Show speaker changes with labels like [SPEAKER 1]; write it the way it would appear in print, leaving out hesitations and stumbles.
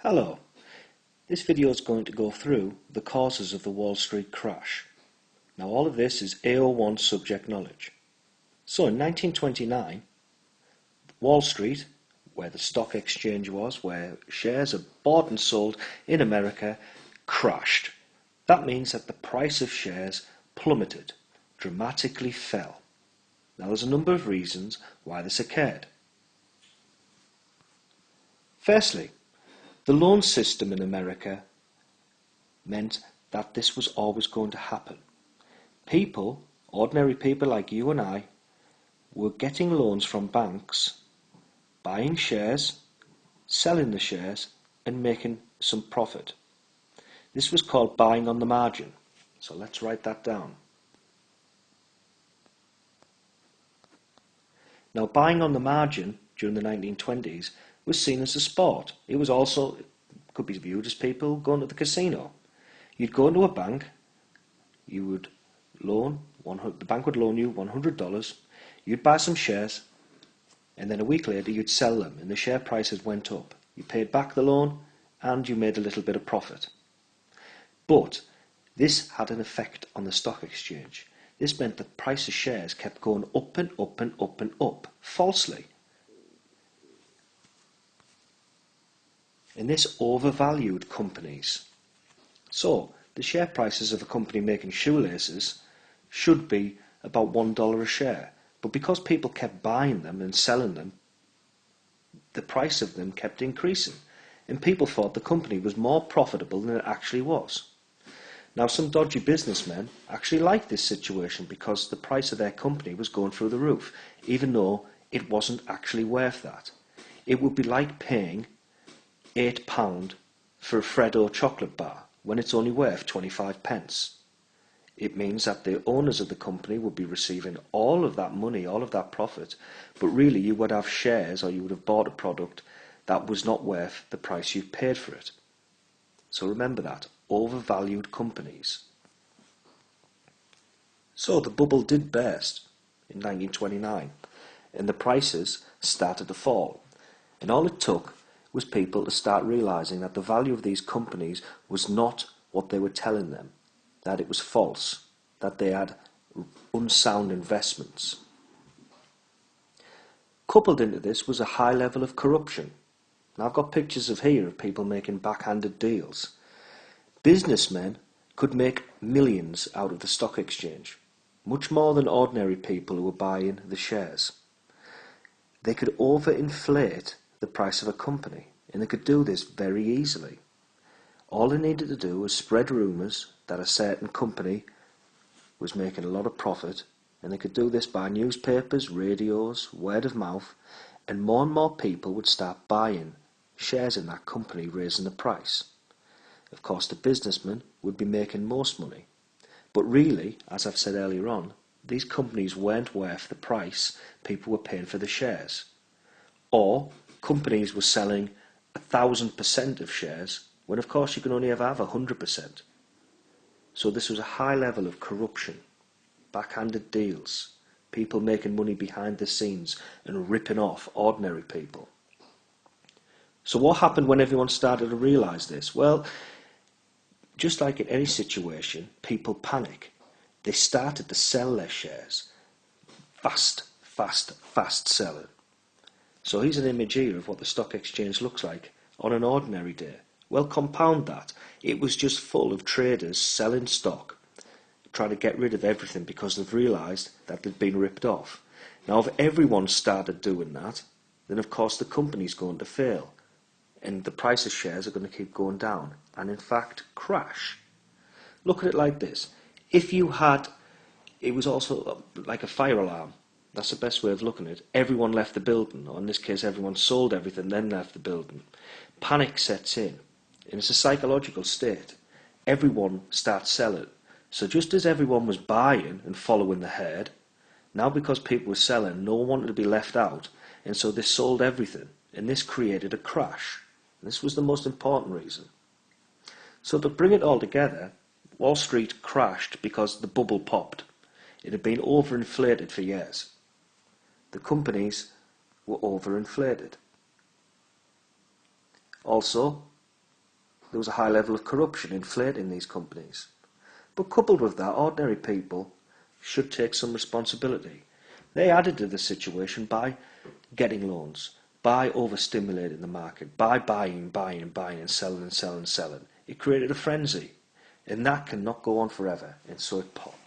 [SPEAKER 1] Hello, this video is going to go through the causes of the Wall Street crash. Now all of this is AO1 subject knowledge. So in 1929, Wall Street, where the stock exchange was, where shares are bought and sold in America, crashed. That means that the price of shares plummeted, dramatically fell. Now there's a number of reasons why this occurred. Firstly, the loan system in America meant that this was always going to happen. People, ordinary people like you and I, were getting loans from banks, buying shares, selling the shares and making some profit. This was called buying on the margin. So let's write that down. Now buying on the margin during the 1920s was seen as a sport. It was also, could be viewed as people going to the casino. You'd go into a bank, you would loan, the bank would loan you $100, you'd buy some shares, and then a week later you'd sell them, and the share prices went up. You paid back the loan, and you made a little bit of profit. But this had an effect on the stock exchange. This meant the price of shares kept going up and up and up and up, falsely. And this overvalued companies. So, the share prices of a company making shoelaces should be about $1 a share. But because people kept buying them and selling them, the price of them kept increasing. And people thought the company was more profitable than it actually was. Now, some dodgy businessmen actually liked this situation because the price of their company was going through the roof, even though it wasn't actually worth that. It would be like paying £8 for a Freddo chocolate bar when it's only worth 25 pence. It means that the owners of the company would be receiving all of that money, all of that profit, but really you would have shares, or you would have bought a product that was not worth the price you paid for it. So remember that, overvalued companies. So the bubble did burst in 1929, and the prices started to fall. And all it took was people to start realising that the value of these companies was not what they were telling them, that it was false, that they had unsound investments. Coupled into this was a high level of corruption. Now I've got pictures here of people making backhanded deals. Businessmen could make millions out of the stock exchange, much more than ordinary people who were buying the shares. They could overinflate the price of a company, and they could do this very easily. All they needed to do was spread rumours that a certain company was making a lot of profit, and they could do this by newspapers, radios, word of mouth, and more people would start buying shares in that company, raising the price. Of course, the businessman would be making most money. But really, as I've said earlier on, these companies weren't worth the price people were paying for the shares. Or companies were selling 1,000% of shares, when of course you can only ever have 100%. So this was a high level of corruption, backhanded deals, people making money behind the scenes and ripping off ordinary people. So what happened when everyone started to realise this? Well, just like in any situation, people panic. They started to sell their shares. Fast selling. So here's an image here of what the stock exchange looks like on an ordinary day. Well, compound that. It was just full of traders selling stock, trying to get rid of everything because they've realised that they've been ripped off. Now, if everyone started doing that, then of course the company's going to fail, and the price of shares are going to keep going down, and in fact crash. Look at it like this. If you had, it was also like a fire alarm. That's the best way of looking at it. Everyone left the building, or in this case everyone sold everything then left the building. Panic sets in, and it's a psychological state. Everyone starts selling. So just as everyone was buying and following the herd, now because people were selling, no one wanted to be left out, and so they sold everything, and this created a crash. This was the most important reason. So to bring it all together, Wall Street crashed because the bubble popped. It had been overinflated for years. The companies were overinflated. Also, there was a high level of corruption inflating these companies. But coupled with that, ordinary people should take some responsibility. They added to the situation by getting loans, by overstimulating the market, by buying and selling and selling and selling. It created a frenzy, and that cannot go on forever, and so it popped.